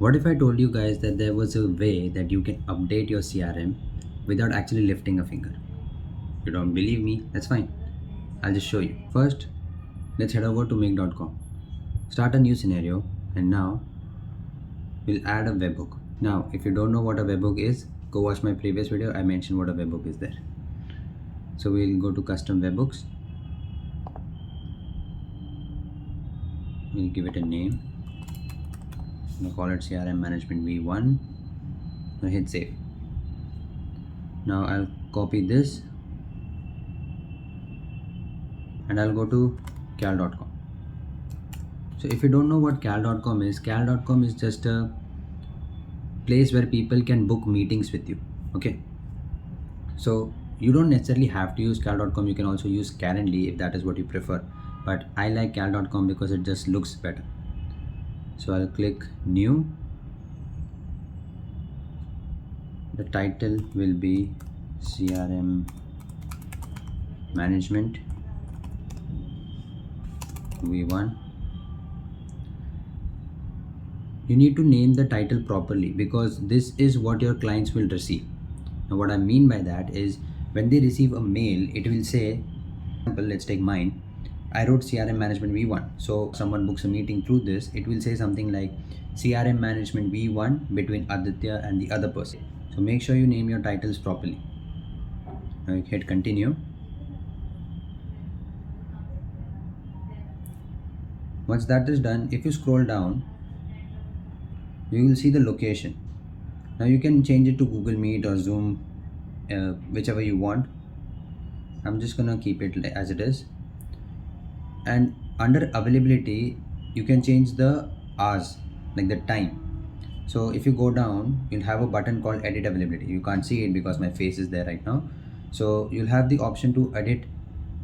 What if I told you guys that there was a way that you can update your CRM without actually lifting a finger? You don't believe me? That's fine. I'll just show you. First, let's head over to make.com. Start a new scenario, and now we'll add a webhook. Now, if you don't know what a webhook is, go watch my previous video. I mentioned what a webhook is there. So we'll go to custom webhooks. We'll give it a name. We'll call it CRM Management V1. Now hit save. Now I'll copy this and I'll go to cal.com. So if you don't know what cal.com is just a place where people can book meetings with you. Okay. So you don't necessarily have to use cal.com. You can also use Calendly if that is what you prefer. But I like cal.com because it just looks better. So I'll click new. The title will be CRM Management V1. You need to name the title properly because this is what your clients will receive. Now what I mean by that is when they receive a mail, it will say, for example, let's take mine. I wrote CRM Management V1. So someone books a meeting through this, it will say something like CRM Management V1 between Aditya and the other person. So make sure you name your titles properly. Now you hit continue. Once that is done, if you scroll down, you will see the location. Now you can change it to Google Meet or Zoom, whichever you want. I'm just gonna keep it as it is. And under availability, you can change the hours, like the time. So if you go down, you'll have a button called edit availability. You can't see it because my face is there right now. So you'll have the option to edit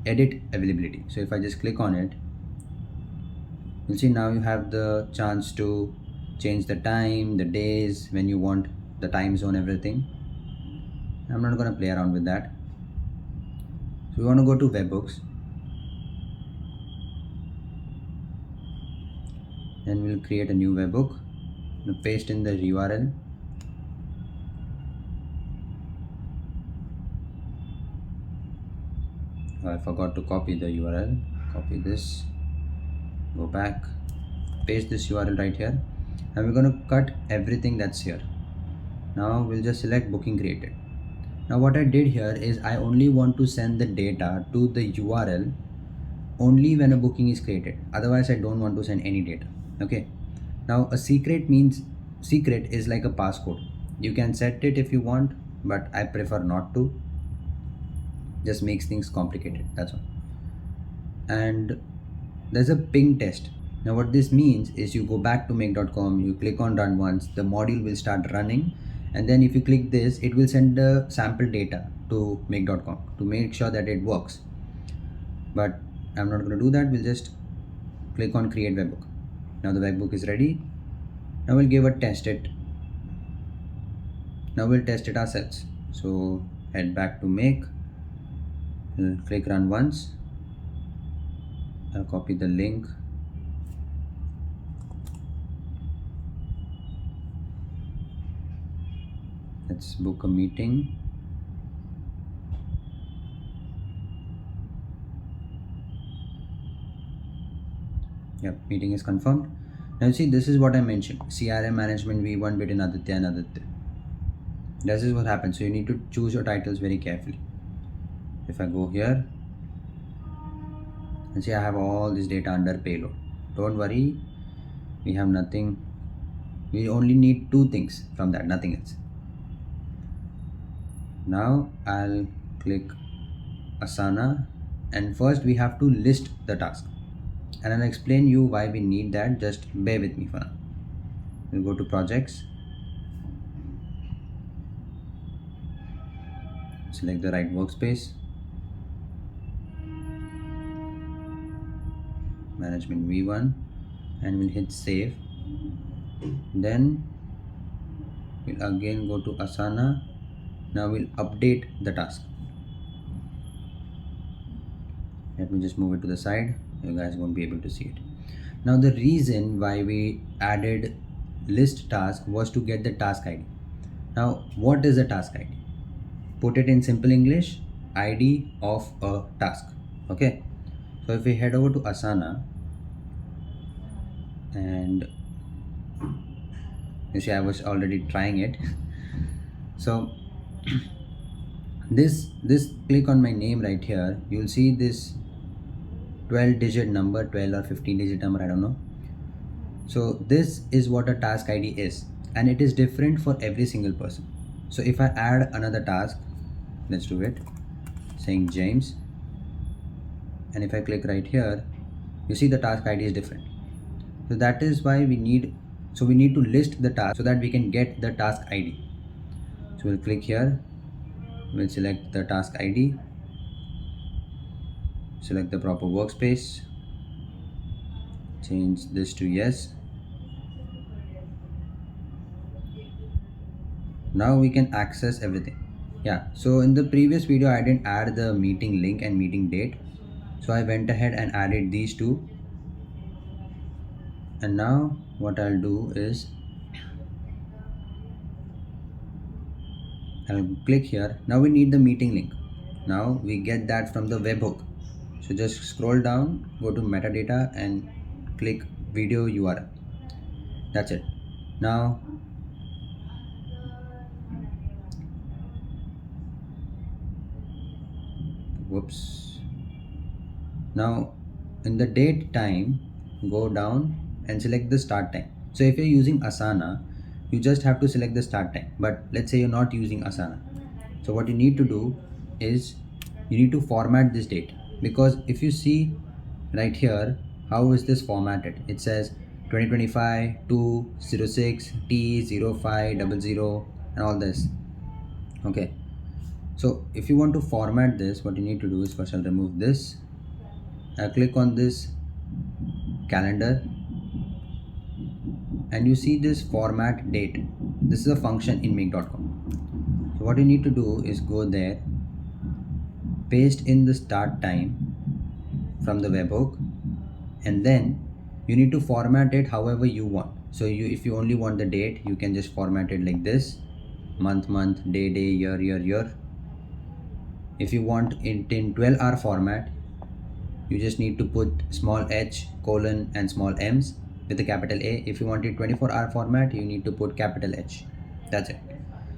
availability. So if I just click on it, you'll see now you have the chance to change the time, the days, when you want, the time zone, everything. I'm not gonna play around with that. So we want to go to webhooks. Then we'll create a new webhook. We'll paste in the URL. I forgot to copy the URL. Copy this. Go back. Paste this URL right here. And we're going to cut everything that's here. Now we'll just select booking created. Now what I did here is I only want to send the data to the URL only when a booking is created. Otherwise I don't want to send any data. Okay. Now a secret is like a passcode. You can set it if you want, but I prefer not to. Just makes things complicated. That's all. And there's a ping test. Now what this means is you go back to make.com, you click on run once, the module will start running, and then if you click this, it will send the sample data to make.com to make sure that it works. But I'm not going to do that. We'll just click on create webhook. Now the webhook is ready. Now we'll give a test it. Now we'll test it ourselves. So head back to make. We'll click run once. I'll copy the link. Let's book a meeting. Yep, meeting is confirmed. Now see, this is what I mentioned. CRM Management V1 between Aditya and Aditya. This is what happens. So you need to choose your titles very carefully. If I go here, and see I have all this data under payload. Don't worry, we have nothing. We only need two things from that, nothing else. Now I'll click Asana, and first we have to list the task. And I'll explain you why we need that. Just bear with me for now. We'll go to projects. Select the right workspace. Management V1, and we'll hit save. Then we'll again go to Asana. Now we'll update the task. Let me just move it to the side. You guys won't be able to see it. Now the reason why we added list task was to get the task ID. Now, what is a task ID? Put it in simple English, ID of a task. Okay. So if we head over to Asana, and you see I was already trying it. So this click on my name right here, you'll see this 12 digit number, 12 or 15 digit number, I don't know. So this is what a task ID is, and it is different for every single person. So if I add another task, let's do it, saying James, and if I click right here, you see the task ID is different. So that is why we need to list the task so that we can get the task ID. So we'll click here, we'll select the task ID, select the proper workspace, change this to yes. Now we can access everything. Yeah, so in the previous video I didn't add the meeting link and meeting date, so I went ahead and added these two. And now what I'll do is I'll click here. Now we need the meeting link. Now we get that from the webhook. So just scroll down, go to metadata and click video URL. That's it. Now whoops. Now in the date time, go down and select the start time. So if you're using Asana, you just have to select the start time. But let's say you're not using Asana. So what you need to do is you need to format this date, because if you see right here, how is this formatted? It says 2025 206 T0500 and all this. Okay, so if you want to format this, what you need to do is first I'll remove this. I'll click on this calendar and you see this format date. This is a function in make.com. So what you need to do is go there, paste in the start time from the webhook, and then you need to format it however you want. So if you only want the date, you can just format it like this: month, day, year. If you want it in 12-hour format, you just need to put small h, colon and small m's with a capital A. If you want it 24-hour format, you need to put capital H. That's it.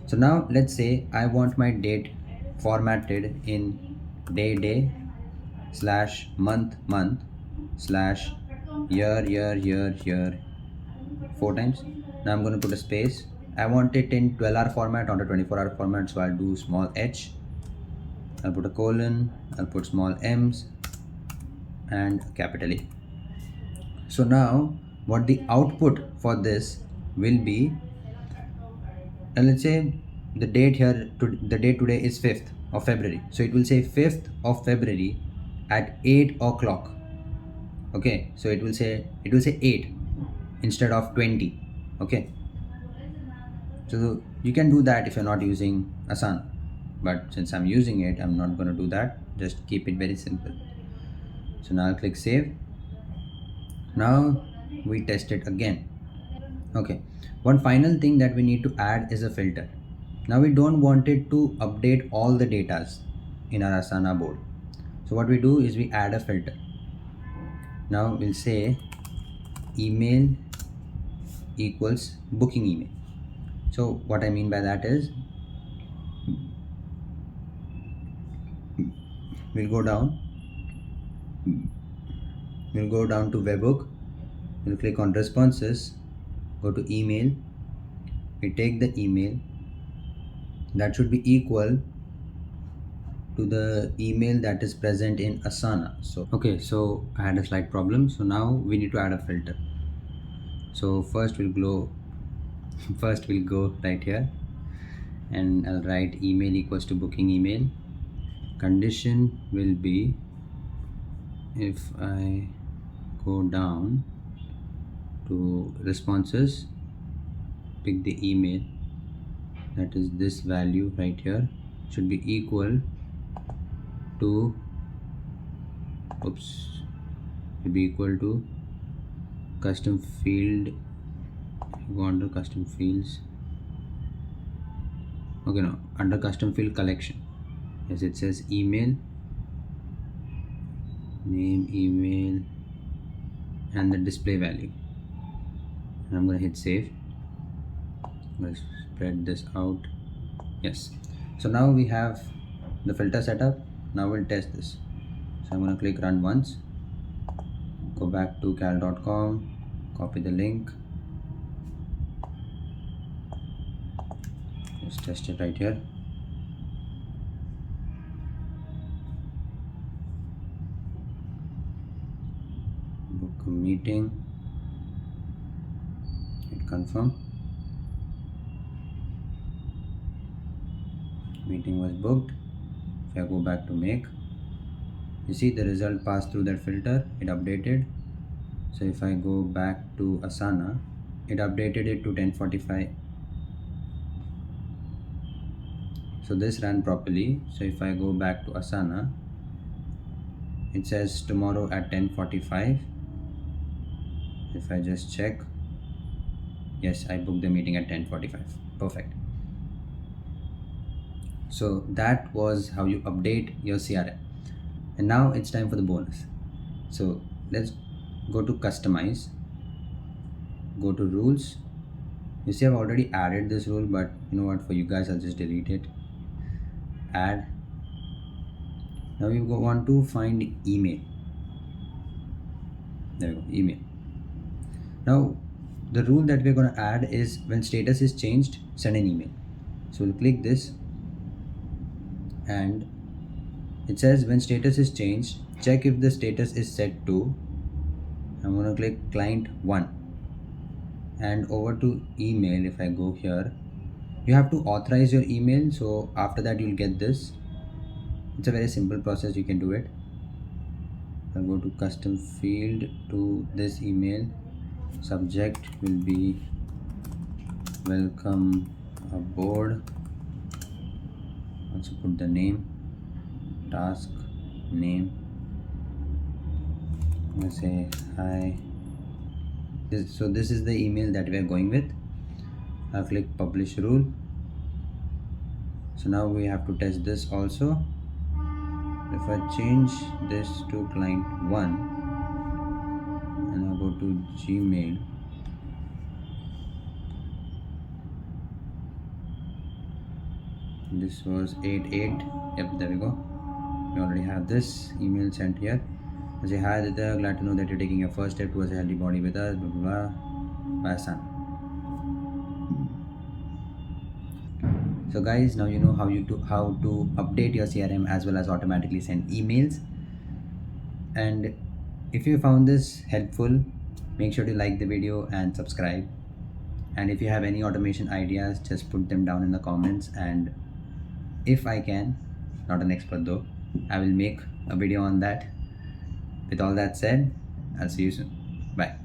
So now let's say I want my date formatted in day slash month slash year 4 times. Now I'm going to put a space. I want it in 12-hour format or 24-hour format, so I'll do small h, I'll put a colon, I'll put small m's and capital A. So now what the output for this will be, and let's say the date here, the date today is 5th of February, so it will say 5th of February at 8 o'clock. Okay, so it will say 8 instead of 20. Okay, so you can do that if you're not using Asana, but since I'm using it, I'm not going to do that. Just keep it very simple. So now I'll click save. Now we test it again. Okay, one final thing that we need to add is a filter. Now we don't want it to update all the datas in our Asana board. So what we do is we add a filter. Now we'll say email equals booking email. So what I mean by that is we'll go down to webhook, we'll click on responses, go to email, we take the email that should be equal to the email that is present in Asana. So okay, so I had a slight problem, so now we need to add a filter. So first we'll go right here and I'll write email equals to booking email. Condition will be, if I go down to responses, pick the email, that is this value right here, should be equal to custom field Go under custom fields. Okay, no, under custom field collection. Yes, it says email, name, email, and the display value. And I'm gonna hit save. Let's spread this out. Yes. So now we have the filter setup. Now we'll test this. So I'm gonna click run once. Go back to cal.com. Copy the link. Just test it right here. Book a meeting. Hit confirm. Meeting was booked. If I go back to make, you see the result passed through that filter. It updated. So if I go back to Asana, it updated it to 10:45. So this ran properly. So if I go back to Asana, it says tomorrow at 10:45. If I just check, yes, I booked the meeting at 10:45. Perfect. So that was how you update your CRM. And now it's time for the bonus. So let's go to customize, go to rules. You see I've already added this rule, but you know what, for you guys I'll just delete it. Add. Now you want to find email. There we go, email. Now the rule that we're going to add is when status is changed, send an email. So we'll click this, and it says when status is changed, check if the status is set to, I'm going to click client 1, and over to email. If I go here, you have to authorize your email. So after that you'll get this. It's a very simple process, you can do it. I'll go to custom field to this email. Subject will be welcome aboard. Also put the name, task name. I'm gonna say hi. So this is the email that we are going with. I'll click publish rule. So now we have to test this also. If I change this to client 1 and I go to Gmail, this was 88. Yep, there we go. We already have this email sent here. I say hi Aditya, glad to know that you're taking your first step towards a healthy body with us, blah blah blah, by Asana. So guys, now you know how to update your CRM as well as automatically send emails. And if you found this helpful, make sure to like the video and subscribe. And if you have any automation ideas, just put them down in the comments, and if I can, not an expert though, I will make a video on that. With all that said, I'll see you soon. Bye.